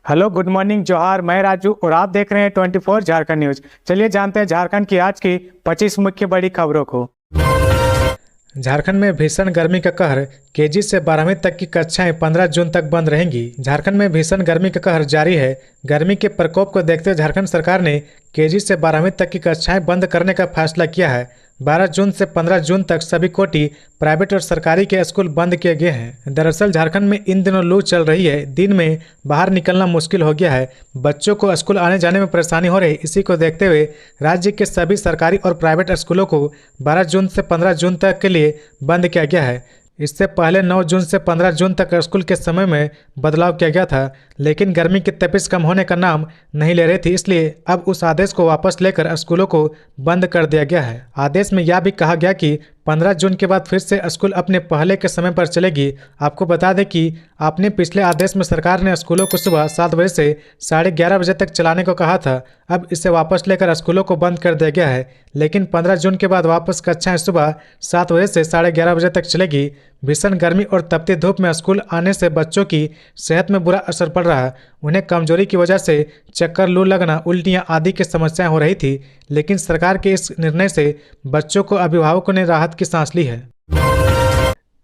Hello, good morning, जोहार। मैं राजू और आप देख रहे हैं 24 झारखंड न्यूज। चलिए जानते हैं झारखंड की आज की 25 मुख्य बड़ी खबरों को। झारखंड में भीषण गर्मी का कहर। केजी से 12वीं तक की कक्षाएं 15 जून तक बंद रहेंगी। झारखंड में भीषण गर्मी का कहर जारी है। गर्मी के प्रकोप को देखते हुए झारखंड सरकार ने केजी से 12वीं तक की कक्षाएं बंद करने का फैसला किया है। 12 जून से 15 जून तक सभी कोटि प्राइवेट और सरकारी के स्कूल बंद किए गए हैं। दरअसल झारखंड में इन दिनों लू चल रही है। दिन में बाहर निकलना मुश्किल हो गया है। बच्चों को स्कूल आने जाने में परेशानी हो रही है। इसी को देखते हुए राज्य के सभी सरकारी और प्राइवेट स्कूलों को 12 जून से 15 जून तक के लिए बंद किया गया है। इससे पहले 9 जून से 15 जून तक स्कूल के समय में बदलाव किया गया था, लेकिन गर्मी की तपिश कम होने का नाम नहीं ले रही थी। इसलिए अब उस आदेश को वापस लेकर स्कूलों को बंद कर दिया गया है। आदेश में यह भी कहा गया कि 15 जून के बाद फिर से स्कूल अपने पहले के समय पर चलेगी। आपको बता दें कि आपने पिछले आदेश में सरकार ने स्कूलों को सुबह 7 बजे से 11:30 बजे तक चलाने को कहा था। अब इसे वापस लेकर स्कूलों को बंद कर दिया गया है, लेकिन 15 जून के बाद वापस कक्षाएं सुबह 7 बजे से 11:30 बजे तक चलेगी। भीषण गर्मी और तपती धूप में स्कूल आने से बच्चों की सेहत में बुरा असर पड़ रहा है। उन्हें कमजोरी की वजह से चक्कर, लू लगना, उल्टियां आदि की समस्याएं हो रही थी, लेकिन सरकार के इस निर्णय से बच्चों को अभिभावकों ने राहत की सांस ली है।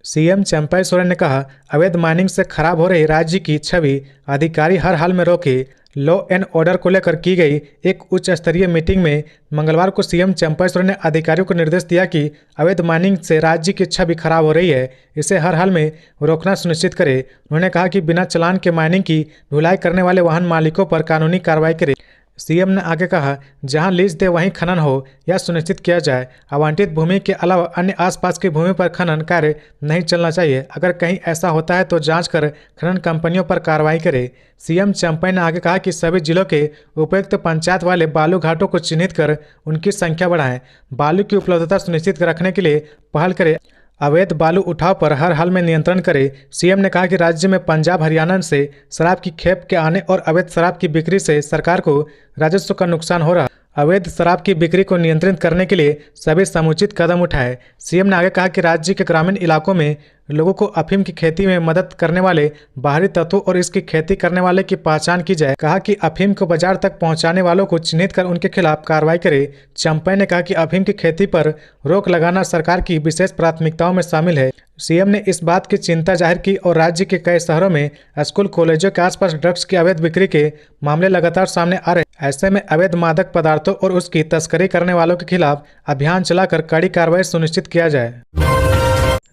सीएम चंपई सोरेन ने कहा, अवैध माइनिंग से खराब हो रही राज्य की छवि अधिकारी हर हाल में रोके। लॉ एंड ऑर्डर को लेकर की गई एक उच्च स्तरीय मीटिंग में मंगलवार को सीएम चंपई सोरेन ने अधिकारियों को निर्देश दिया कि अवैध माइनिंग से राज्य की छवि खराब हो रही है, इसे हर हाल में रोकना सुनिश्चित करे। उन्होंने कहा कि बिना चालान के माइनिंग की ढुलाई करने वाले वाहन मालिकों पर कानूनी कार्रवाई करे। सीएम ने आगे कहा, जहां लीज दे वहीं खनन हो, यह सुनिश्चित किया जाए। आवंटित भूमि के अलावा अन्य आसपास की भूमि पर खनन कार्य नहीं चलना चाहिए। अगर कहीं ऐसा होता है तो जांच कर खनन कंपनियों पर कार्रवाई करे। सीएम चंपई ने आगे कहा कि सभी जिलों के उपयुक्त पंचायत वाले बालू घाटों को चिन्हित कर उनकी संख्या बढ़ाएं। बालू की उपलब्धता सुनिश्चित रखने के लिए पहल करें। अवैध बालू उठाव पर हर हाल में नियंत्रण करे। सीएम ने कहा कि राज्य में पंजाब, हरियाणा से शराब की खेप के आने और अवैध शराब की बिक्री से सरकार को राजस्व का नुकसान हो रहा है। अवैध शराब की बिक्री को नियंत्रित करने के लिए सभी समुचित कदम उठाए। सीएम ने आगे कहा कि राज्य के ग्रामीण इलाकों में लोगों को अफीम की खेती में मदद करने वाले बाहरी तत्वों और इसकी खेती करने वाले की पहचान की जाए। कहा कि अफीम को बाजार तक पहुंचाने वालों को चिन्हित कर उनके खिलाफ कार्रवाई करे। चंपई ने कहा कि अफीम की खेती पर रोक लगाना सरकार की विशेष प्राथमिकताओं में शामिल है। सीएम ने इस बात की चिंता जाहिर की और राज्य के कई शहरों में स्कूल, कॉलेजों के आसपास ड्रग्स की अवैध बिक्री के मामले लगातार सामने आ रहे हैं। ऐसे में अवैध मादक पदार्थों और उसकी तस्करी करने वालों के खिलाफ अभियान चलाकर कड़ी कार्रवाई सुनिश्चित किया जाए।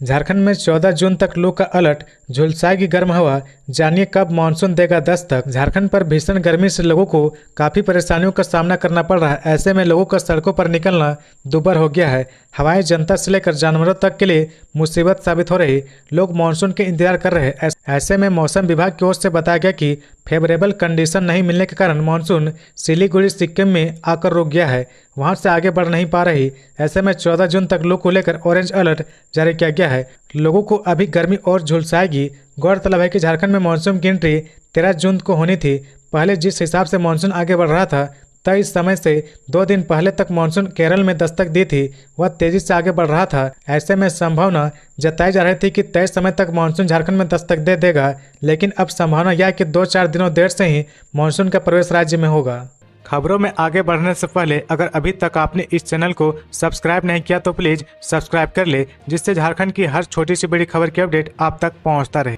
झारखंड में 14 जून तक लू का अलर्ट, झुलसाएगी गर्म हवा, जानिए कब मानसून देगा दस्तक। झारखंड पर भीषण गर्मी से लोगों को काफी परेशानियों का सामना करना पड़ रहा है। ऐसे में लोगों का सड़कों पर निकलना दुभर हो गया है। हवाएं जनता से लेकर जानवरों तक के लिए मुसीबत साबित हो रही। लोग मानसून के इंतजार कर रहे हैं। ऐसे में मौसम विभाग की ओर से बताया गया कि फेवरेबल कंडीशन नहीं मिलने के कारण मानसून सिलीगुड़ी, सिक्किम में आकर रुक गया है, वहां से आगे बढ़ नहीं पा रही। ऐसे में 14 जून तक लू को लेकर ऑरेंज अलर्ट जारी किया गया है। लोगों को अभी गर्मी और झुलसाएगी। गौरतलब है कि झारखंड में मानसून की एंट्री 13 जून को होनी थी। पहले जिस हिसाब से मानसून आगे बढ़ रहा था, तय इस समय से 2 दिन पहले तक मानसून केरल में दस्तक दी थी, वह तेजी से आगे बढ़ रहा था। ऐसे में संभावना जताई जा रही थी कि तय समय तक मानसून झारखंड में दस्तक दे देगा, लेकिन अब संभावना यह है कि 2-4 दिनों देर से ही मानसून का प्रवेश राज्य में होगा। खबरों में आगे बढ़ने से पहले अगर अभी तक आपने इस चैनल को सब्सक्राइब नहीं किया तो प्लीज सब्सक्राइब कर ले, जिससे झारखंड की हर छोटी सी बड़ी खबर की अपडेट आप तक पहुंचता रहे।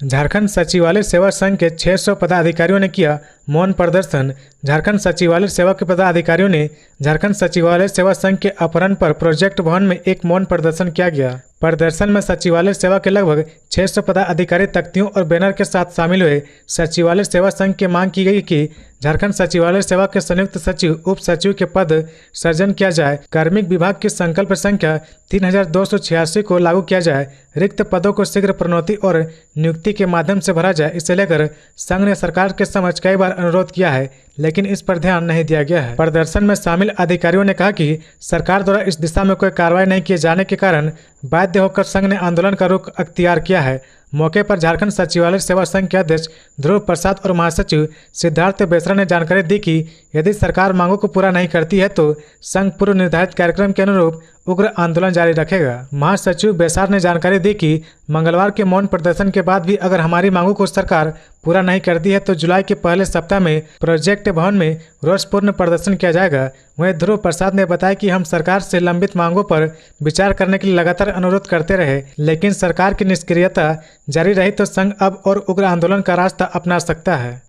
झारखंड सचिवालय सेवा संघ के 600 पदाधिकारियों ने किया मौन प्रदर्शन। झारखंड सचिवालय सेवा के पदाधिकारियों ने झारखंड सचिवालय सेवा संघ के अपहरण पर प्रोजेक्ट भवन में एक मौन प्रदर्शन किया गया। प्रदर्शन में सचिवालय सेवा के लगभग 600 पदाधिकारी तख्तियों और बैनर के साथ शामिल हुए। सचिवालय सेवा संघ की मांग की गई कि झारखंड सचिवालय सेवा के संयुक्त सचिव, उप सचिव के पद सृजन किया जाए। कार्मिक विभाग की संकल्प संख्या 3286 को लागू किया जाए। रिक्त पदों को शीघ्र प्रोन्नति और नियुक्ति के माध्यम से भरा जाए। इसे लेकर संघ ने सरकार के समक्ष कई बार अनुरोध किया है, लेकिन इस पर ध्यान नहीं दिया गया है। प्रदर्शन में शामिल अधिकारियों ने कहा कि सरकार द्वारा इस दिशा में कोई कार्रवाई नहीं किए जाने के कारण बाध्य होकर संघ ने आंदोलन का रुख अख्तियार किया है। मौके पर झारखंड सचिवालय सेवा संघ के अध्यक्ष ध्रुव प्रसाद और महासचिव सिद्धार्थ बेसरा ने जानकारी दी कि यदि सरकार मांगों को पूरा नहीं करती है तो संघ पूर्व निर्धारित कार्यक्रम के अनुरूप उग्र आंदोलन जारी रखेगा। महासचिव बेसार ने जानकारी दी कि मंगलवार के मौन प्रदर्शन के बाद भी अगर हमारी मांगों को सरकार पूरा नहीं करती है तो जुलाई के पहले सप्ताह में प्रोजेक्ट भवन में रोषपूर्ण प्रदर्शन किया जाएगा। वहीं ध्रुव प्रसाद ने बताया कि हम सरकार से लंबित मांगों पर विचार करने के लिए लगातार अनुरोध करते रहे, लेकिन सरकार की निष्क्रियता जारी रही तो संघ अब और उग्र आंदोलन का रास्ता अपना सकता है।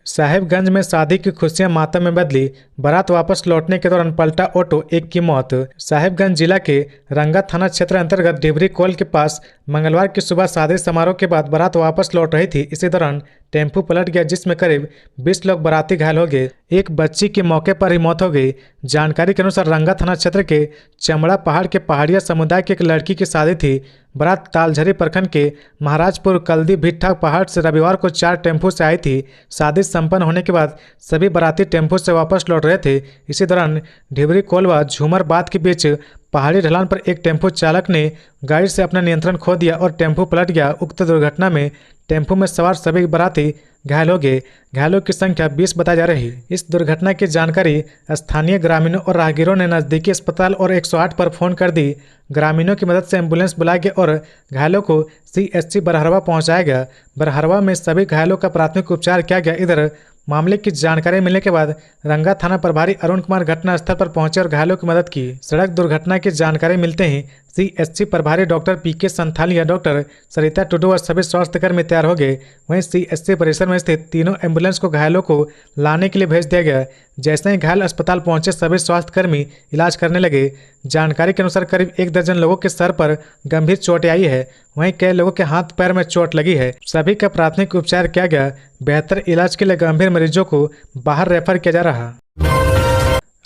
साहिबगंज में शादी की खुशियां मातम में बदली, बारात वापस लौटने के दौरान पलटा ऑटो, एक की मौत। साहिबगंज जिला के रंगा थाना क्षेत्र अंतर्गत डिबरी कोल के पास मंगलवार की सुबह शादी समारोह के बाद बारात वापस लौट रही थी। इसी दौरान टेम्पू पलट गया जिसमें करीब 20 लोग बाराती घायल हो गए। एक बच्ची की मौके पर ही मौत हो गई। जानकारी के अनुसार रंगा थाना क्षेत्र के चमड़ा पहाड़ के पहाड़िया समुदाय की एक लड़की की शादी थी। बारात तालझरी प्रखंड के महाराजपुर कल्दी भिट्ठा पहाड़ से रविवार को 4 टेम्पू से आई थी। शादी संपन्न होने के बाद सभी बाराती टेम्पू से वापस लौट रहे थे। इसी दौरान ढिबरी कोलवा झूमर बात के बीच पहाड़ी ढलान पर एक टेम्पो चालक ने गाड़ी से अपना नियंत्रण खो दिया और टेम्पो पलट गया। उक्त दुर्घटना में टेम्पो में सवार सभी बाराती घायल हो गए। घायलों की संख्या 20 बताई जा रही। इस दुर्घटना की जानकारी स्थानीय ग्रामीणों और राहगीरों ने नजदीकी अस्पताल और 108 पर फोन कर दी। ग्रामीणों की मदद से एम्बुलेंस बुलाई गई और घायलों को CHC बरहरवा पहुंचाया गया। बरहरवा में सभी घायलों का प्राथमिक उपचार किया गया। इधर मामले की जानकारी मिलने के बाद रंगा थाना प्रभारी अरुण कुमार घटनास्थल पर पहुंचे और घायलों की मदद की। सड़क दुर्घटना की जानकारी मिलते ही CHC प्रभारी डॉक्टर PK संथालिया, डॉक्टर सरिता टुडू और सभी स्वास्थ्यकर्मी तैयार हो गए। वहीं CHC परिसर में स्थित तीनों एम्बुलेंस को घायलों को लाने के लिए भेज दिया गया। जैसे ही घायल अस्पताल पहुंचे सभी स्वास्थ्यकर्मी इलाज करने लगे। जानकारी के अनुसार करीब 1 दर्जन लोगों के सर पर गंभीर चोटें आई है। वहीं कई लोगों के हाथ पैर में चोट लगी है। सभी का प्राथमिक उपचार किया गया। बेहतर इलाज के लिए गंभीर मरीजों को बाहर रेफर किया जा रहा।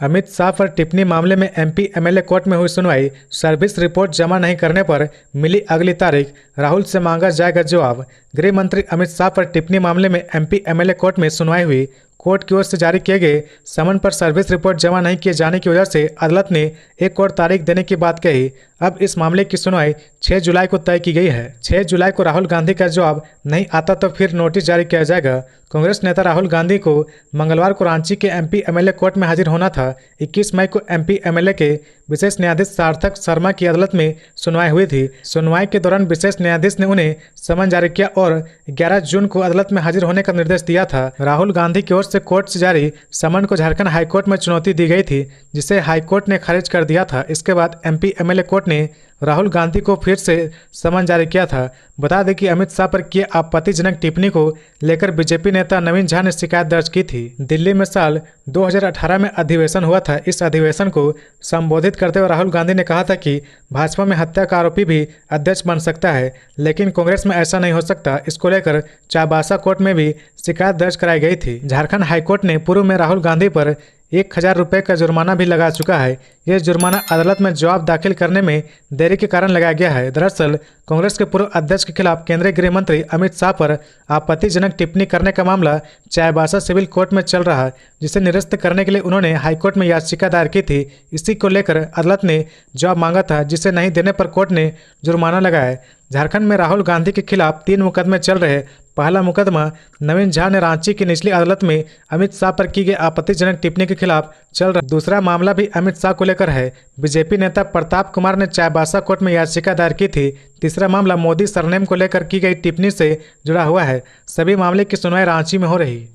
अमित शाह पर टिप्पणी मामले में MP MLA कोर्ट में हुई सुनवाई। सर्विस रिपोर्ट जमा नहीं करने पर मिली अगली तारीख, राहुल से मांगा जाएगा जवाब। गृह मंत्री अमित शाह पर टिप्पणी मामले में MP MLA कोर्ट में सुनवाई हुई। कोर्ट की ओर से जारी किए गए समन पर सर्विस रिपोर्ट जमा नहीं किए जाने की वजह से अदालत ने एक और तारीख देने की बात कही। अब इस मामले की सुनवाई 6 जुलाई को तय की गई है। 6 जुलाई को राहुल गांधी का जवाब नहीं आता तो फिर नोटिस जारी किया जाएगा। कांग्रेस नेता राहुल गांधी को मंगलवार को रांची के MP MLA कोर्ट में हाजिर होना था। 21 मई को MP MLA के विशेष न्यायाधीश सार्थक शर्मा की अदालत में सुनवाई हुई थी। सुनवाई के दौरान विशेष न्यायाधीश ने उन्हें समन जारी किया और 11 जून को अदालत में हाजिर होने का निर्देश दिया था। राहुल गांधी की ओर से कोर्ट से जारी समन को झारखंड हाईकोर्ट में चुनौती दी गई थी, जिसे हाईकोर्ट ने खारिज कर दिया था। इसके बाद MP MLA कोर्ट ने राहुल गांधी को फिर से समन जारी किया था। बता दें कि अमित शाह पर किए आपत्तिजनक टिप्पणी को लेकर बीजेपी नेता नवीन झा ने शिकायत दर्ज की थी। दिल्ली में साल 2018 में अधिवेशन हुआ था। इस अधिवेशन को संबोधित करते हुए राहुल गांधी ने कहा था कि भाजपा में हत्या का आरोपी भी अध्यक्ष बन सकता है, लेकिन कांग्रेस में ऐसा नहीं हो सकता। इसको लेकर चाईबासा कोर्ट में भी शिकायत दर्ज कराई गई थी। झारखंड हाईकोर्ट ने पूर्व में राहुल गांधी पर 1000 रुपये का जुर्माना भी लगा चुका है। यह जुर्माना अदालत में जवाब दाखिल करने में देरी के कारण लगाया गया है। दरअसल कांग्रेस के पूर्व अध्यक्ष के खिलाफ केंद्रीय गृह मंत्री अमित शाह पर आपत्तिजनक टिप्पणी करने का मामला चाईबासा सिविल कोर्ट में चल रहा है, जिसे निरस्त करने के लिए उन्होंने हाईकोर्ट में याचिका दायर की थी। इसी को लेकर अदालत ने जवाब मांगा था, जिसे नहीं देने पर कोर्ट ने जुर्माना लगाया। झारखंड में राहुल गांधी के खिलाफ 3 मुकदमे चल रहे। पहला मुकदमा नवीन झा ने रांची की निचली अदालत में अमित शाह पर की गई आपत्तिजनक टिप्पणी के खिलाफ चल रहा। दूसरा मामला भी अमित शाह को लेकर है। बीजेपी नेता प्रताप कुमार ने चाईबासा कोर्ट में याचिका दायर की थी। तीसरा मामला मोदी सरनेम को लेकर की गई टिप्पणी से जुड़ा हुआ है। सभी मामले की सुनवाई रांची में हो रही।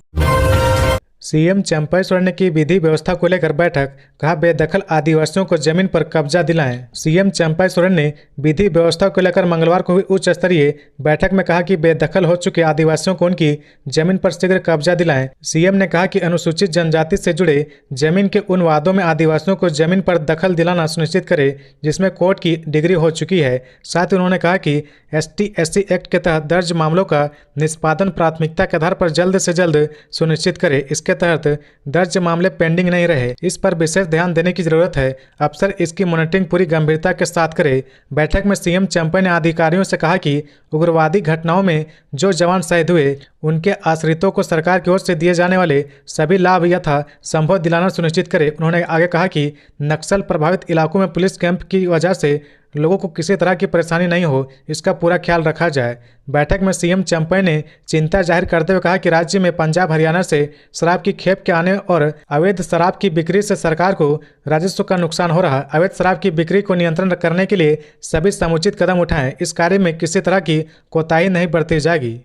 CM चंपई सोरेन ने की विधि व्यवस्था को लेकर बैठक, कहा बेदखल आदिवासियों को जमीन पर कब्जा दिलाएं। CM चंपई सोरेन ने विधि व्यवस्था को लेकर मंगलवार को हुई उच्च स्तरीय बैठक में कहा कि बेदखल हो चुके आदिवासियों को उनकी जमीन पर शीघ्र कब्जा दिलाएं। CM ने कहा कि अनुसूचित जनजाति से जुड़े जमीन के उन वादों में आदिवासियों को जमीन पर दखल दिलाना सुनिश्चित करे जिसमें कोर्ट की डिग्री हो चुकी है। साथ ही उन्होंने कहा कि ST/SC एक्ट के तहत दर्ज मामलों का निष्पादन प्राथमिकता के आधार पर जल्द से जल्द सुनिश्चित करे। इसके तहत दर्ज मामले पेंडिंग नहीं रहे, इस पर विशेष ध्यान देने की जरूरत है। अफसर इसकी मॉनिटरिंग पूरी गंभीरता के साथ करे। बैठक में CM चंपई ने अधिकारियों से कहा कि उग्रवादी घटनाओं में जो जवान शहीद हुए उनके आश्रितों को सरकार की ओर से दिए जाने वाले सभी लाभ यथा संभव दिलाना सुनिश्चित करे। उन्होंने आगे कहा कि नक्सल प्रभावित इलाकों में पुलिस कैंप की वजह से लोगों को किसी तरह की परेशानी नहीं हो, इसका पूरा ख्याल रखा जाए। बैठक में सीएम चंपई ने चिंता जाहिर करते हुए कहा कि राज्य में पंजाब हरियाणा से शराब की खेप के आने और अवैध शराब की बिक्री से सरकार को राजस्व का नुकसान हो रहा है। अवैध शराब की बिक्री को नियंत्रण करने के लिए सभी समुचित कदम उठाएं। इस कार्य में किसी तरह की कोताही नहीं बरती जाएगी।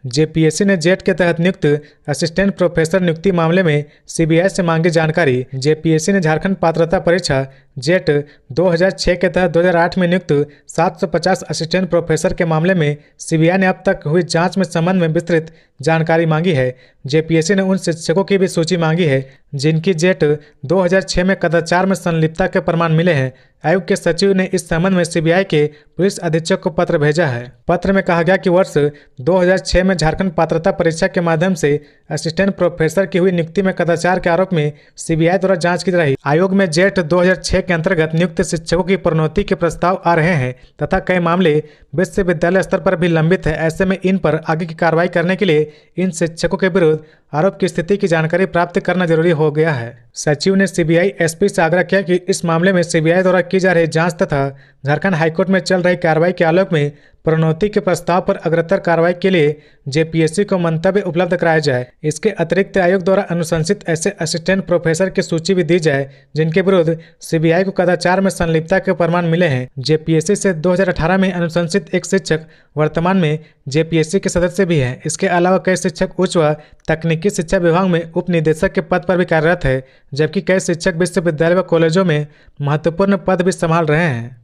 जेपीएससी ने जेट के तहत नियुक्त असिस्टेंट प्रोफेसर नियुक्ति मामले में सीबीआई से मांगी जानकारी। जेपीएससी ने झारखंड पात्रता परीक्षा जेट 2006 के तहत 2008 में नियुक्त 750 असिस्टेंट प्रोफेसर के मामले में सीबीआई ने अब तक हुई जांच में संबंध में विस्तृत जानकारी मांगी है। जेपीएससी ने उन शिक्षकों की भी सूची मांगी है जिनकी जेट 2006 में कदाचार में संलिप्तता के प्रमाण मिले हैं। आयोग के सचिव ने इस संबंध में सीबीआई के पुलिस अधीक्षक को पत्र भेजा है। पत्र में कहा गया कि वर्ष 2006 में झारखंड पात्रता परीक्षा के माध्यम से असिस्टेंट प्रोफेसर की हुई नियुक्ति में कदाचार के आरोप में सीबीआई द्वारा जांच की रही। आयोग में जेट 2006 के अंतर्गत नियुक्त शिक्षकों की प्रोन्नति के प्रस्ताव आ रहे हैं तथा कई मामले विश्वविद्यालय स्तर पर भी लंबित है। ऐसे में इन पर आगे की कार्रवाई करने के लिए इन शिक्षकों के विरुद्ध आरोप की स्थिति की जानकारी प्राप्त करना जरूरी हो गया है। सचिव ने सीबीआई एसपी से आग्रह किया कि इस मामले में सीबीआई द्वारा की जा रही जांच तथा झारखंड हाईकोर्ट में चल रही कार्रवाई के आलोक में प्रोन्नति के प्रस्ताव पर अग्रतर कार्रवाई के लिए जेपीएससी को मंतव्य उपलब्ध कराया जाए। इसके अतिरिक्त आयोग द्वारा अनुशंसित ऐसे असिस्टेंट प्रोफेसर की सूची भी दी जाए जिनके विरुद्ध सीबीआई को कदाचार में संलिप्तता के प्रमाण मिले हैं। जेपीएससी से 2018 में अनुशंसित एक शिक्षक वर्तमान में जेपीएससी के सदस्य भी हैं। इसके अलावा कई शिक्षक उच्च व तकनीकी शिक्षा विभाग में उप निदेशक के पद पर भी कार्यरत है, जबकि कई शिक्षक विश्वविद्यालय व कॉलेजों में महत्वपूर्ण पद भी संभाल रहे हैं।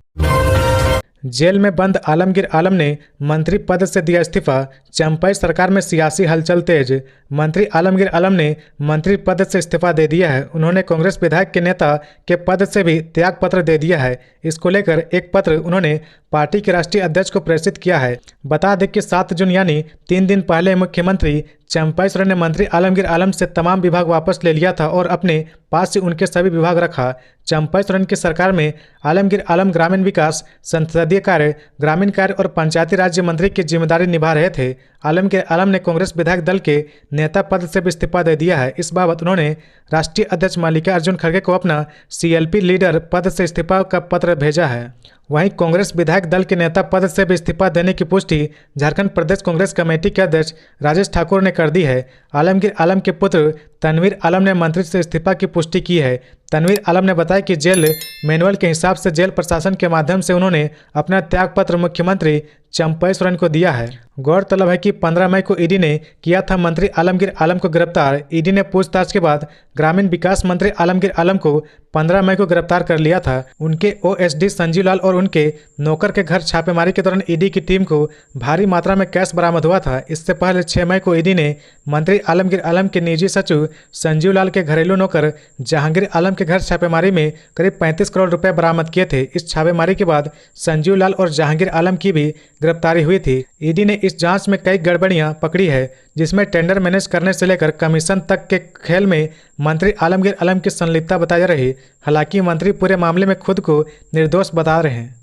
जेल में बंद आलमगीर आलम ने मंत्री पद से दिया इस्तीफा। चंपई सरकार में सियासी हलचल तेज। मंत्री आलमगीर आलम ने मंत्री पद से इस्तीफा दे दिया है। उन्होंने कांग्रेस विधायक के नेता के पद से भी त्याग पत्र दे दिया है। इसको लेकर एक पत्र उन्होंने पार्टी के राष्ट्रीय अध्यक्ष को प्रेषित किया है। बता दें कि 7 जून यानी 3 दिन पहले मुख्यमंत्री चंपई सोरेन ने मंत्री आलमगीर आलम से तमाम विभाग वापस ले लिया था और अपने पास से उनके सभी विभाग रखा। चंपई सोरेन की सरकार में आलमगीर आलम ग्रामीण विकास, संसदीय कार्य, ग्रामीण कार्य और पंचायती राज्य मंत्री की जिम्मेदारी निभा रहे थे। आलमगीर आलम ने कांग्रेस विधायक दल के नेता पद से भी इस्तीफा दे दिया है। इस बाबत उन्होंने राष्ट्रीय अध्यक्ष मल्लिकार्जुन खड़गे को अपना सीएलपी लीडर पद से इस्तीफा का पत्र भेजा है। वहीं कांग्रेस विधायक दल के नेता पद से भी इस्तीफा देने की पुष्टि झारखंड प्रदेश कांग्रेस कमेटी के अध्यक्ष राजेश ठाकुर ने कर दी है। आलमगीर आलम के पुत्र तनवीर आलम ने मंत्री से इस्तीफा की पुष्टि की है। तनवीर आलम ने बताया कि जेल मैनुअल के हिसाब से जेल प्रशासन के माध्यम से उन्होंने अपना त्यागपत्र मुख्यमंत्री चंपई सोरेन को दिया है। गौरतलब है कि 15 मई को ईडी ने किया था मंत्री आलमगीर आलम को गिरफ्तार। ईडी ने पूछताछ के बाद ग्रामीण विकास मंत्री आलमगीर आलम को 15 मई को गिरफ्तार कर लिया था। उनके ओएसडी संजीव लाल और उनके नौकर के घर छापेमारी के दौरान ईडी की टीम को भारी मात्रा में कैश बरामद हुआ था। इससे पहले 6 मई को ईडी ने मंत्री आलमगीर आलम के निजी सचिव संजीव लाल के घरेलू नौकर जहांगीर आलम के घर छापेमारी में करीब 35 करोड़ रुपए बरामद किए थे। इस छापेमारी के बाद संजीव लाल और जहांगीर आलम की भी गिरफ्तारी हुई थी। ईडी ने इस जांच में कई गड़बड़ियां पकड़ी है, जिसमें टेंडर मैनेज करने से लेकर कमीशन तक के खेल में मंत्री आलमगीर आलम की संलिप्तता बताई जा रही। हालांकि मंत्री पूरे मामले में खुद को निर्दोष बता रहे हैं।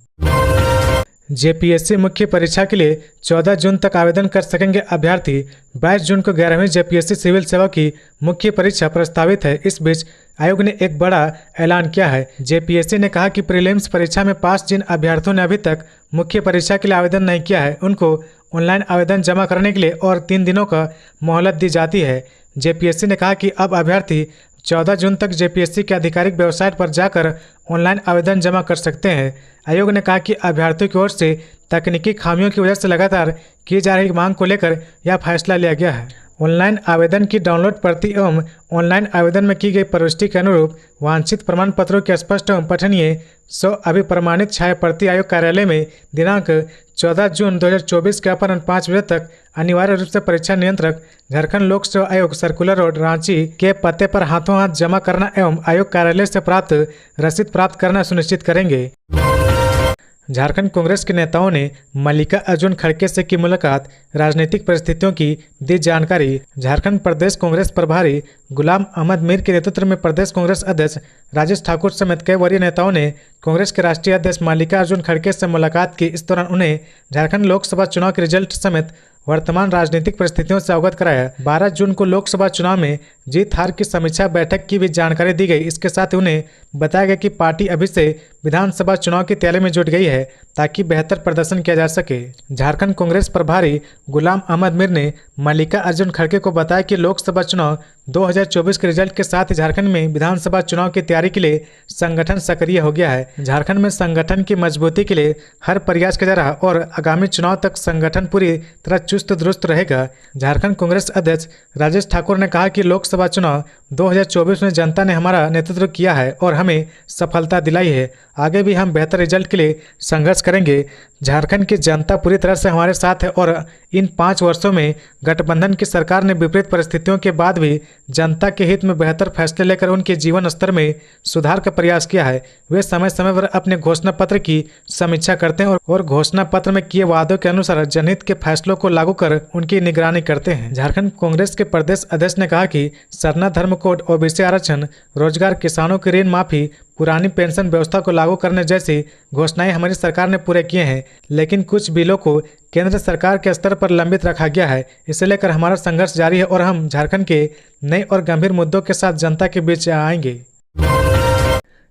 जेपीएससी मुख्य परीक्षा के लिए 14 जून तक आवेदन कर सकेंगे अभ्यर्थी। 22 जून को 11वीं जेपीएससी सिविल सेवा की मुख्य परीक्षा प्रस्तावित है। इस बीच आयोग ने एक बड़ा ऐलान किया है। जेपीएससी ने कहा कि प्रीलिम्स परीक्षा में पास जिन अभ्यर्थियों ने अभी तक मुख्य परीक्षा के लिए आवेदन नहीं किया है, उनको ऑनलाइन आवेदन जमा करने के लिए और 3 दिनों का मोहलत दी जाती है। जेपीएससी ने कहा कि अब अभ्यर्थी 14 जून तक जेपीएससी के आधिकारिक वेबसाइट पर जाकर ऑनलाइन आवेदन जमा कर सकते हैं। आयोग ने कहा कि अभ्यर्थियों की ओर से तकनीकी खामियों की वजह से लगातार की जा रही मांग को लेकर यह फैसला लिया गया है। ऑनलाइन आवेदन की डाउनलोड प्रति एवं ऑनलाइन आवेदन में की गई प्रविष्टि के अनुरूप वांछित प्रमाण पत्रों के स्पष्ट एवं पठनीय 100 अभिप्रमाणित छाया प्रति आयोग कार्यालय में दिनांक 14 जून 2024 के अपराह्न 5 बजे तक अनिवार्य रूप से परीक्षा नियंत्रक झारखंड लोक सेवा आयोग सर्कुलर रोड रांची के पते पर हाथों हाथ जमा करना एवं आयोग कार्यालय से प्राप्त रसीद प्राप्त करना सुनिश्चित करेंगे। झारखंड कांग्रेस के नेताओं ने मल्लिकार्जुन खड़गे से की मुलाकात, राजनीतिक परिस्थितियों की दी जानकारी। झारखंड प्रदेश कांग्रेस प्रभारी गुलाम अहमद मीर के नेतृत्व में प्रदेश कांग्रेस अध्यक्ष राजेश ठाकुर समेत कई वरीय नेताओं ने कांग्रेस के राष्ट्रीय अध्यक्ष मल्लिकार्जुन खड़गे से मुलाकात की। इस दौरान उन्हें झारखंड लोकसभा चुनाव के रिजल्ट समेत वर्तमान राजनीतिक परिस्थितियों से अवगत कराया। 12 जून को लोकसभा चुनाव में जीत हार की समीक्षा बैठक की भी जानकारी दी गई। इसके साथ ही उन्हें बताया गया कि पार्टी अभी से विधानसभा चुनाव की तैयारी में जुट गई है ताकि बेहतर प्रदर्शन किया जा सके। झारखंड कांग्रेस प्रभारी गुलाम अहमद मीर ने मल्लिका अर्जुन खड़गे को बताया कि लोकसभा चुनाव 2024 के रिजल्ट के साथ ही झारखंड में विधानसभा चुनाव की तैयारी के लिए संगठन सक्रिय हो गया है। झारखंड में संगठन की मजबूती के लिए हर प्रयास किया जा रहा और आगामी चुनाव तक संगठन पूरी तरह चुस्त दुरुस्त रहेगा। झारखंड कांग्रेस अध्यक्ष राजेश ठाकुर ने कहा कि लोकसभा चुनाव 2024 में जनता ने हमारा नेतृत्व किया है और हमें सफलता दिलाई है। आगे भी हम बेहतर रिजल्ट के लिए संघर्ष करेंगे। झारखंड की जनता पूरी तरह से हमारे साथ है और इन 5 वर्षों में गठबंधन की सरकार ने विपरीत परिस्थितियों के बाद भी जनता के हित में बेहतर फैसले लेकर उनके जीवन स्तर में सुधार का प्रयास किया है। वे समय समय पर अपने घोषणा पत्र की समीक्षा करते हैं और घोषणा पत्र में किए वादों के अनुसार जनहित के फैसलों को लागू कर उनकी निगरानी करते हैं। झारखंड कांग्रेस के प्रदेश अध्यक्ष ने कहा कि सरना धर्म कोड, ओबीसी आरक्षण, रोजगार, किसानों की ऋण माफी, पुरानी पेंशन व्यवस्था को लागू करने जैसी घोषणाएं हमारी सरकार ने पूरे किए हैं, लेकिन कुछ बिलों को केंद्र सरकार के स्तर पर लंबित रखा गया है। इसे लेकर हमारा संघर्ष जारी है और हम झारखंड के नए और गंभीर मुद्दों के साथ जनता के बीच आएंगे।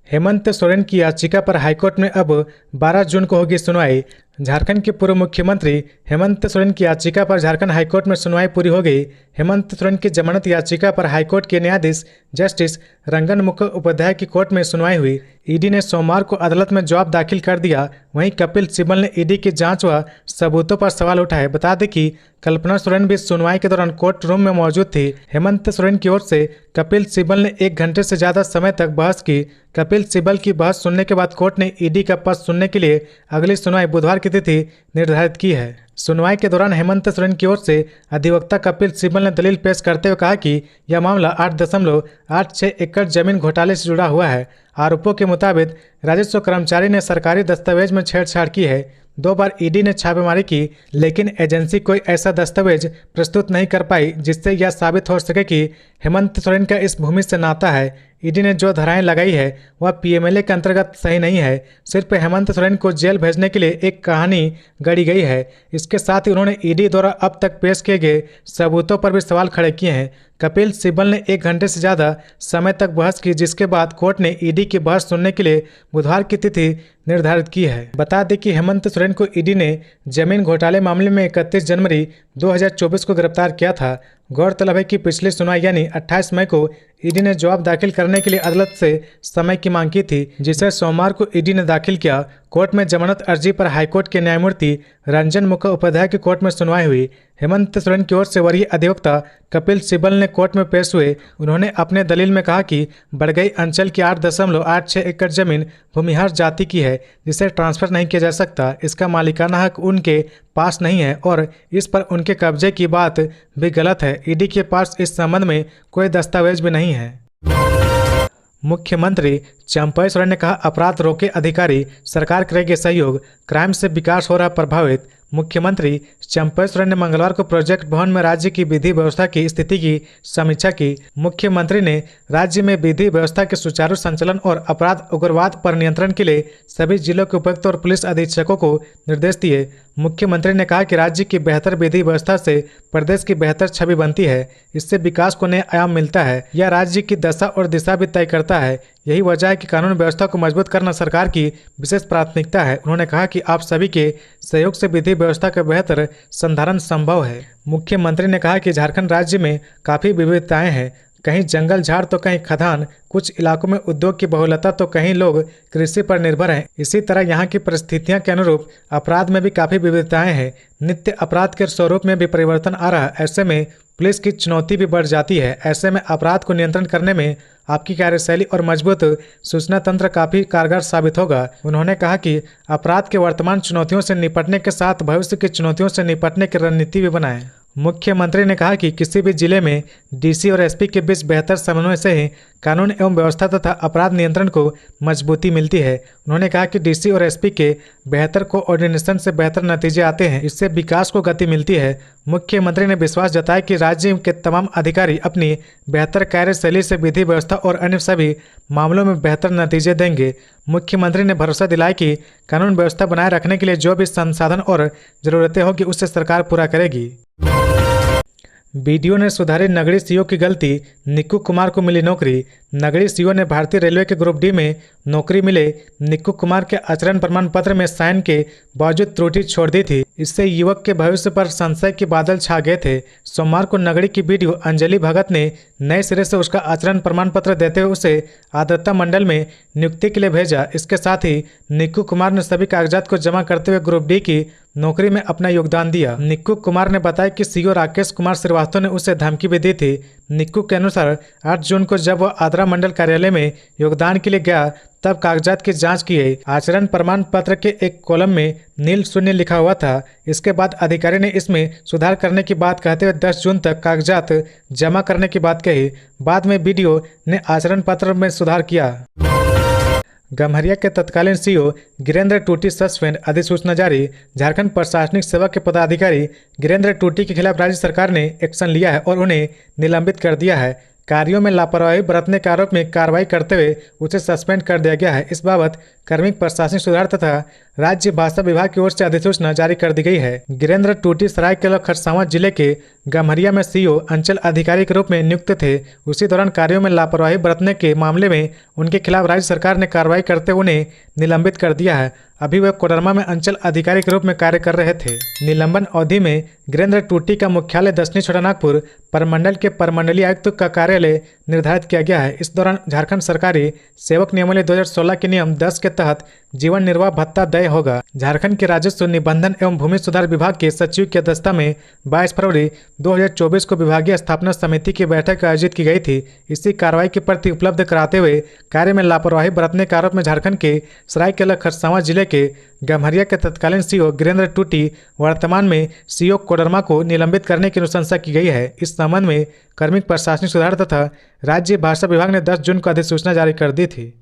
हेमंत सोरेन की याचिका पर हाईकोर्ट में अब 12 जून को होगी सुनवाई। झारखंड के पूर्व मुख्यमंत्री हेमंत सोरेन की याचिका पर झारखंड हाईकोर्ट में सुनवाई पूरी हो गई। हेमंत सोरेन की जमानत याचिका पर हाईकोर्ट के न्यायाधीश जस्टिस रंगन मुखोपाध्याय की कोर्ट में सुनवाई हुई। ईडी ने सोमवार को अदालत में जवाब दाखिल कर दिया। वहीं कपिल सिब्बल ने ईडी की जांच व सबूतों पर सवाल उठाए। बता दें कि कल्पना सोरेन भी सुनवाई के दौरान कोर्ट रूम में मौजूद थी। हेमंत सोरेन की ओर से कपिल सिब्बल ने 1 घंटे से ज़्यादा समय तक बहस की। कपिल सिब्बल की बहस सुनने के बाद कोर्ट ने ईडी का पक्ष सुनने के लिए अगली सुनवाई बुधवार की तिथि निर्धारित की है। सुनवाई के दौरान हेमंत सोरेन की ओर से अधिवक्ता कपिल सिब्बल ने दलील पेश करते हुए कहा कि यह मामला 8.86 एकड़ जमीन घोटाले से जुड़ा हुआ है। आरोपों के मुताबिक राजस्व कर्मचारी ने सरकारी दस्तावेज में छेड़छाड़ की है। 2 बार ईडी ने छापेमारी की, लेकिन एजेंसी कोई ऐसा दस्तावेज प्रस्तुत नहीं कर पाई जिससे यह साबित हो सके कि हेमंत सोरेन का इस भूमि से नाता है। ईडी ने जो धाराएं लगाई है वह पीएमएलए के अंतर्गत सही नहीं है। सिर्फ हेमंत सोरेन को जेल भेजने के लिए एक कहानी गढ़ी गई है। इसके साथ ही उन्होंने ईडी द्वारा अब तक पेश किए गए सबूतों पर भी सवाल खड़े किए हैं। कपिल सिब्बल ने 1 घंटे से ज़्यादा समय तक बहस की, जिसके बाद कोर्ट ने ईडी की बहस सुनने के लिए बुधवार की तिथि निर्धारित की है। बता दें कि हेमंत सोरेन को ईडी ने जमीन घोटाले मामले में 31 जनवरी 2024 को गिरफ्तार किया था। गौरतलब है कि पिछली सुनवाई यानी 28 मई को ईडी ने जवाब दाखिल करने के लिए अदालत से समय की मांग की थी, जिसे सोमवार को ईडी ने दाखिल किया। कोर्ट में जमानत अर्जी पर हाईकोर्ट के न्यायमूर्ति रंजन मुखोपाध्याय की कोर्ट में सुनवाई हुई। हेमंत सोरेन की ओर से वरीय अधिवक्ता कपिल सिब्बल ने कोर्ट में पेश हुए। उन्होंने अपने दलील में कहा कि बड़गई अंचल की 8.86 एकड़ जमीन भूमिहार जाति की है, जिसे ट्रांसफर नहीं किया जा सकता। इसका मालिकाना हक उनके पास नहीं है और इस पर उनके कब्जे की बात भी गलत है। ईडी के पास इस संबंध में कोई दस्तावेज भी नहीं है। मुख्यमंत्री चंपई सोरेन ने कहा, अपराध रोके अधिकारी, सरकार करेगी सहयोग, क्राइम से विकास हो रहा प्रभावित। मुख्यमंत्री चंपई सोरेन ने मंगलवार को प्रोजेक्ट भवन में राज्य की विधि व्यवस्था की स्थिति की समीक्षा की। मुख्यमंत्री ने राज्य में विधि व्यवस्था के सुचारू संचालन और अपराध उग्रवाद पर नियंत्रण के लिए सभी जिलों के उपायुक्त और पुलिस अधीक्षकों को निर्देश दिए। मुख्यमंत्री ने कहा कि राज्य की बेहतर विधि व्यवस्था से प्रदेश की बेहतर छवि बनती है। इससे विकास को नया आयाम मिलता है। यह राज्य की दशा और दिशा भी तय करता है। यही वजह है कि कानून व्यवस्था को मजबूत करना सरकार की विशेष प्राथमिकता है। उन्होंने कहा कि आप सभी के सहयोग से विधि व्यवस्था का बेहतर संधारण संभव है। मुख्यमंत्री ने कहा कि झारखंड राज्य में काफ़ी विविधताएं हैं। कहीं जंगल झाड़ तो कहीं खदान, कुछ इलाकों में उद्योग की बहुलता तो कहीं लोग कृषि पर निर्भर हैं। इसी तरह यहाँ की परिस्थितियों के अनुरूप अपराध में भी काफ़ी विविधताएं हैं। नित्य अपराध के स्वरूप में भी परिवर्तन आ रहा है। ऐसे में पुलिस की चुनौती भी बढ़ जाती है। ऐसे में अपराध को नियंत्रण करने में आपकी कार्यशैली और मजबूत सूचना तंत्र काफ़ी कारगर साबित होगा। उन्होंने कहा कि अपराध के वर्तमान चुनौतियों से निपटने के साथ भविष्य की चुनौतियों से निपटने की रणनीति भी बनाएं। मुख्यमंत्री ने कहा कि किसी भी जिले में डीसी और एसपी के बीच बेहतर समन्वय से ही कानून एवं व्यवस्था तथा अपराध नियंत्रण को मजबूती मिलती है। उन्होंने कहा कि डीसी और एसपी के बेहतर कोऑर्डिनेशन से बेहतर नतीजे आते हैं। इससे विकास को गति मिलती है। मुख्यमंत्री ने विश्वास जताया कि राज्य के तमाम अधिकारी अपनी बेहतर कार्यशैली से विधि व्यवस्था और अन्य सभी मामलों में बेहतर नतीजे देंगे। मुख्यमंत्री ने भरोसा दिलाया कि कानून व्यवस्था बनाए रखने के लिए जो भी संसाधन और जरूरतें होगी उससे सरकार पूरा करेगी। बीडीओ ने सुधारी नगरीय सीओ की गलती, निक्कू कुमार को मिली नौकरी। नगरीय सीओ ने भारतीय रेलवे के ग्रुप डी में नौकरी मिले निक्कू कुमार के आचरण प्रमाण पत्र में साइन के बावजूद त्रुटि छोड़ दी थी। इससे युवक के भविष्य पर संशय के बादल छा गए थे। सोमवार को नगरी की बीडीओ अंजलि भगत ने नए सिरे से उसका आचरण प्रमाण पत्र देते हुए उसे आद्रता मंडल में नियुक्ति के लिए भेजा। इसके साथ ही निक्कू कुमार ने सभी कागजात को जमा करते हुए ग्रुप डी की नौकरी में अपना योगदान दिया। निक्कू कुमार ने बताया कि सीओ राकेश कुमार श्रीवास्तव ने उसे धमकी भी दी थी। निक्कू के अनुसार 8 जून को जब वह आद्रा मंडल कार्यालय में योगदान के लिए गया तब कागजात की जांच की गई। आचरण प्रमाण पत्र के एक कॉलम में नील शून्य लिखा हुआ था। इसके बाद अधिकारी ने इसमें सुधार करने की बात कहते हुए 10 जून तक कागजात जमा करने की बात कही। बाद में बीडीओ ने आचरण पत्र में सुधार किया। गम्हरिया के तत्कालीन सीओ गिरेंद्र टूटी सस्पेंड, अधिसूचना जारी। झारखंड प्रशासनिक सेवा के पदाधिकारी गिरेंद्र टूटी के खिलाफ राज्य सरकार ने एक्शन लिया है और उन्हें निलंबित कर दिया है। कार्यों में लापरवाही बरतने के आरोप में कार्रवाई करते हुए उसे सस्पेंड कर दिया गया है। इस बाबत कार्मिक प्रशासनिक सुधार तथा राज्य भाषा विभाग की ओर से अधिसूचना जारी कर दी गई है। गिरेंद्र टूटी सरायकेला खरसावां जिले के गम्हरिया में सीओ अंचल अधिकारी के रूप में नियुक्त थे। उसी दौरान कार्यों में लापरवाही बरतने के मामले में उनके खिलाफ राज्य सरकार ने कार्रवाई करते हुए उन्हें निलंबित कर दिया है। अभी वे कोडरमा में अंचल अधिकारी के रूप में कार्य कर रहे थे। निलंबन अवधि में गिरेंद्र टूटी का मुख्यालय दक्षिणी छोटानागपुर परमंडल के परमंडलीय आयुक्त का कार्यालय निर्धारित किया गया है। इस दौरान झारखंड सरकारी सेवक नियमावली 2016 के नियम 10 के तहत जीवन निर्वाह भत्ता देय होगा। झारखंड के राजस्व निबंधन एवं भूमि सुधार विभाग के सचिव की अध्यक्षता में 22 फरवरी 2024 को विभागीय स्थापना समिति की बैठक आयोजित की गई थी। इसी कार्रवाई की प्रति उपलब्ध कराते हुए कार्य में लापरवाही बरतने के आरोप में झारखंड के सरायकेला खरसावां जिले के गम्हरिया के तत्कालीन सीओ गिरेंद्र टूटी वर्तमान में सीओ कोडरमा को निलंबित करने की अनुशंसा की गई है। इस संबंध में कार्मिक प्रशासनिक सुधार तथा राज्य भाषा विभाग ने 10 जून को अधिसूचना जारी कर दी थी।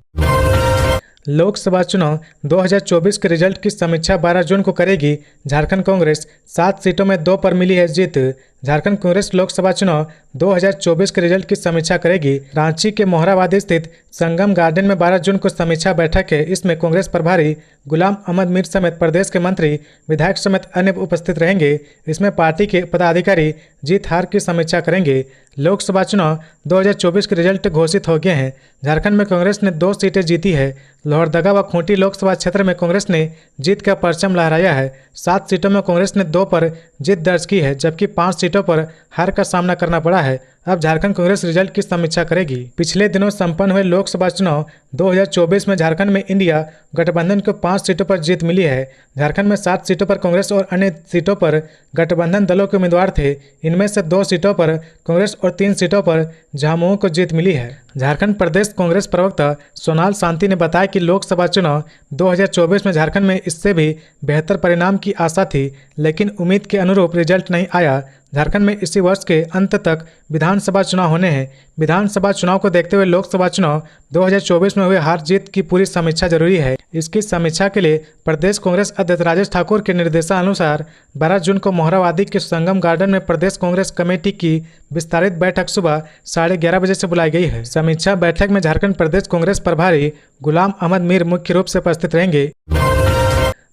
लोकसभा चुनाव 2024 के रिजल्ट की समीक्षा 12 जून को करेगी झारखंड कांग्रेस। 7 सीटों में 2 पर मिली है जीत। झारखंड कांग्रेस लोकसभा चुनाव 2024 के रिजल्ट की समीक्षा करेगी। रांची के मोहराबादी स्थित संगम गार्डन में 12 जून को समीक्षा बैठक है। इसमें कांग्रेस प्रभारी गुलाम अहमद मीर समेत प्रदेश के मंत्री, विधायक समेत अन्य उपस्थित रहेंगे। इसमें पार्टी के पदाधिकारी जीत हार की समीक्षा करेंगे। लोकसभा चुनाव 2024 के रिजल्ट घोषित हो गए हैं। झारखंड में कांग्रेस ने 2 सीटें जीती है। लोहरदगा व खूंटी लोकसभा क्षेत्र में कांग्रेस ने जीत का परचम लहराया है। 7 सीटों में कांग्रेस ने 2 पर जीत दर्ज की है, जबकि 5 सीटों पर हार का सामना करना पड़ा है। अब झारखंड कांग्रेस रिजल्ट की समीक्षा करेगी। पिछले दिनों संपन्न हुए लोकसभा चुनाव 2024 में झारखंड में इंडिया गठबंधन को 5 सीटों पर जीत मिली है। झारखंड में 7 सीटों पर कांग्रेस और अन्य सीटों पर गठबंधन दलों के उम्मीदवार थे। इनमें से 2 सीटों पर कांग्रेस और 3 सीटों पर झामुमो को जीत मिली है। झारखंड प्रदेश कांग्रेस प्रवक्ता सोनाल शांति ने बताया कि लोकसभा चुनाव 2024 में झारखंड में इससे भी बेहतर परिणाम की आशा थी, लेकिन उम्मीद के अनुरूप रिजल्ट नहीं आया। झारखंड में इसी वर्ष के अंत तक विधानसभा चुनाव होने हैं। विधानसभा चुनाव को देखते हुए लोकसभा चुनाव 2024 में हुए हार जीत की पूरी समीक्षा जरूरी है। इसकी समीक्षा के लिए प्रदेश कांग्रेस अध्यक्ष राजेश ठाकुर के निर्देशानुसार 12 जून को मोहराबादी के संगम गार्डन में प्रदेश कांग्रेस कमेटी की विस्तारित बैठक सुबह 11:30 बजे से बुलाई गई है। समीक्षा बैठक में झारखंड प्रदेश कांग्रेस प्रभारी गुलाम अहमद मीर मुख्य रूप से उपस्थित रहेंगे।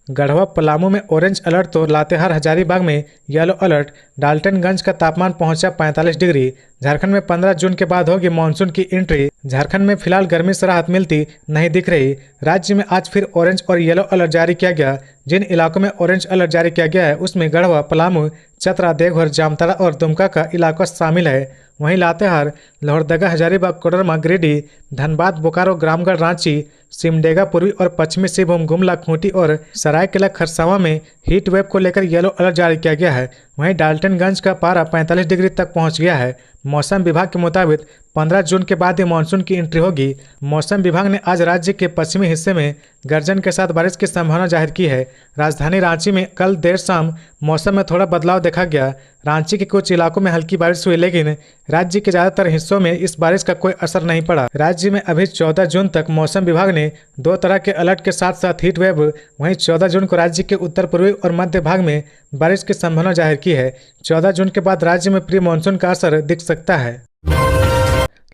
गढ़वा पलामू में ऑरेंज अलर्ट तो लातेहार हजारीबाग में येलो अलर्ट। डाल्टनगंज का तापमान पहुंचा 45 डिग्री। झारखंड में 15 जून के बाद होगी मानसून की एंट्री। झारखंड में फिलहाल गर्मी से राहत मिलती नहीं दिख रही। राज्य में आज फिर ऑरेंज और येलो अलर्ट जारी किया गया। जिन इलाकों में ऑरेंज अलर्ट जारी किया गया है उसमें गढ़वा, पलामू, चतरा, देवघर, जामताड़ा और दुमका का इलाका शामिल है। वहीं लातेहार, लोहरदगा, हजारीबाग, कोडरमा, गिरिडीह, धनबाद, बोकारो, रामगढ़, रांची, सिमडेगा, पूर्वी और पश्चिमी सिंहभूम, गुमला, खूंटी और सरायकेला खरसावां में हीट वेव को लेकर येलो अलर्ट जारी किया गया है। वहीं डाल्टनगंज का पारा 45 डिग्री तक पहुंच गया है। मौसम विभाग के मुताबिक 15 जून के बाद ही मानसून की एंट्री होगी। मौसम विभाग ने आज राज्य के पश्चिमी हिस्से में गर्जन के साथ बारिश की संभावना जाहिर की है। राजधानी रांची में कल देर शाम मौसम में थोड़ा बदलाव देखा गया। रांची के कुछ इलाकों में हल्की बारिश हुई, लेकिन राज्य के ज्यादातर हिस्सों में इस बारिश का कोई असर नहीं पड़ा। राज्य में अभी 14 जून तक मौसम विभाग ने 2 तरह के अलर्ट के साथ साथ हीट वेव, वहीं 14 जून को राज्य के उत्तर पूर्वी और मध्य भाग में बारिश की संभावना जाहिर की है। 14 जून के बाद राज्य में प्री मानसून का असर दिख सकता है।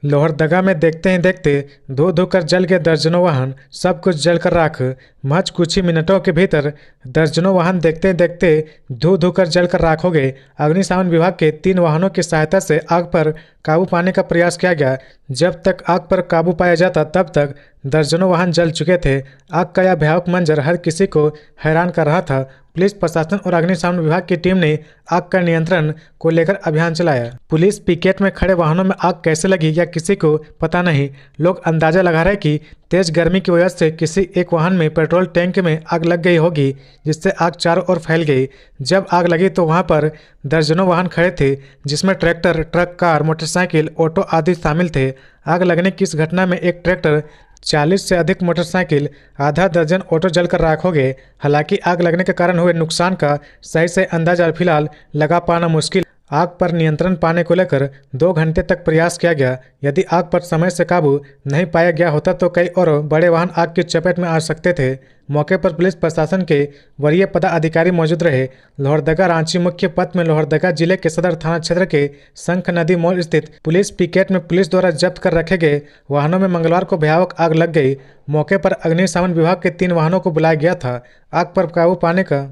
लोहरदगा में देखते ही देखते धो धोकर जल गए दर्जनों वाहन, सब कुछ जलकर राख। महज कुछ ही मिनटों के भीतर दर्जनों वाहन देखते देखते धो धोकर जलकर राख हो गए। अग्निशमन विभाग के 3 वाहनों की सहायता से आग पर काबू पाने का प्रयास किया गया। जब तक आग पर काबू पाया जाता तब तक दर्जनों वाहन जल चुके थे। आग का यह भयावह मंजर हर किसी को हैरान कर रहा था। पुलिस प्रशासन और अग्निशमन विभाग की टीम ने आग का नियंत्रण को लेकर अभियान चलाया। पुलिस पिकेट में खड़े वाहनों में आग कैसे लगी या किसी को पता नहीं। लोग अंदाजा लगा रहे कि तेज गर्मी की वजह से किसी एक वाहन में पेट्रोल टैंक में आग लग गई होगी, जिससे आग चारों ओर फैल गई। जब आग लगी तो वहां पर दर्जनों वाहन खड़े थे, जिसमें tractor, truck, car, motorcycle, auto आदि शामिल थे। आग लगने की इस घटना में एक ट्रैक्टर, 40 से अधिक मोटरसाइकिल, आधा दर्जन ऑटो जलकर राख हो गए। हालांकि आग लगने के कारण हुए नुकसान का सही से अंदाजा फिलहाल लगा पाना मुश्किल। आग पर नियंत्रण पाने को लेकर 2 घंटे तक प्रयास किया गया। यदि आग पर समय से काबू नहीं पाया गया होता तो कई और बड़े वाहन आग की चपेट में आ सकते थे। मौके पर पुलिस प्रशासन के वरीय पदाधिकारी मौजूद रहे। लोहरदगा रांची मुख्य पथ में लोहरदगा जिले के सदर थाना क्षेत्र के शंख नदी मोड़ स्थित पुलिस पिकेट में पुलिस द्वारा जब्त कर रखे गए वाहनों में मंगलवार को भयावह आग लग गई। मौके पर अग्निशमन विभाग के 3 वाहनों को बुलाया गया था आग पर काबू पाने का।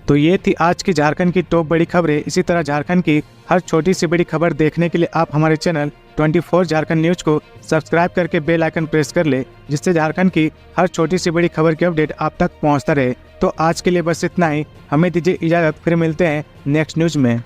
तो ये थी आज की झारखंड की टॉप बड़ी खबरें। इसी तरह झारखंड की हर छोटी सी बड़ी खबर देखने के लिए आप हमारे चैनल 24 झारखंड न्यूज को सब्सक्राइब करके बेल आइकन प्रेस कर ले, जिससे झारखंड की हर छोटी सी बड़ी खबर की अपडेट आप तक पहुंचता रहे। तो आज के लिए बस इतना ही। हमें दीजिए इजाजत, फिर मिलते हैं नेक्स्ट न्यूज में।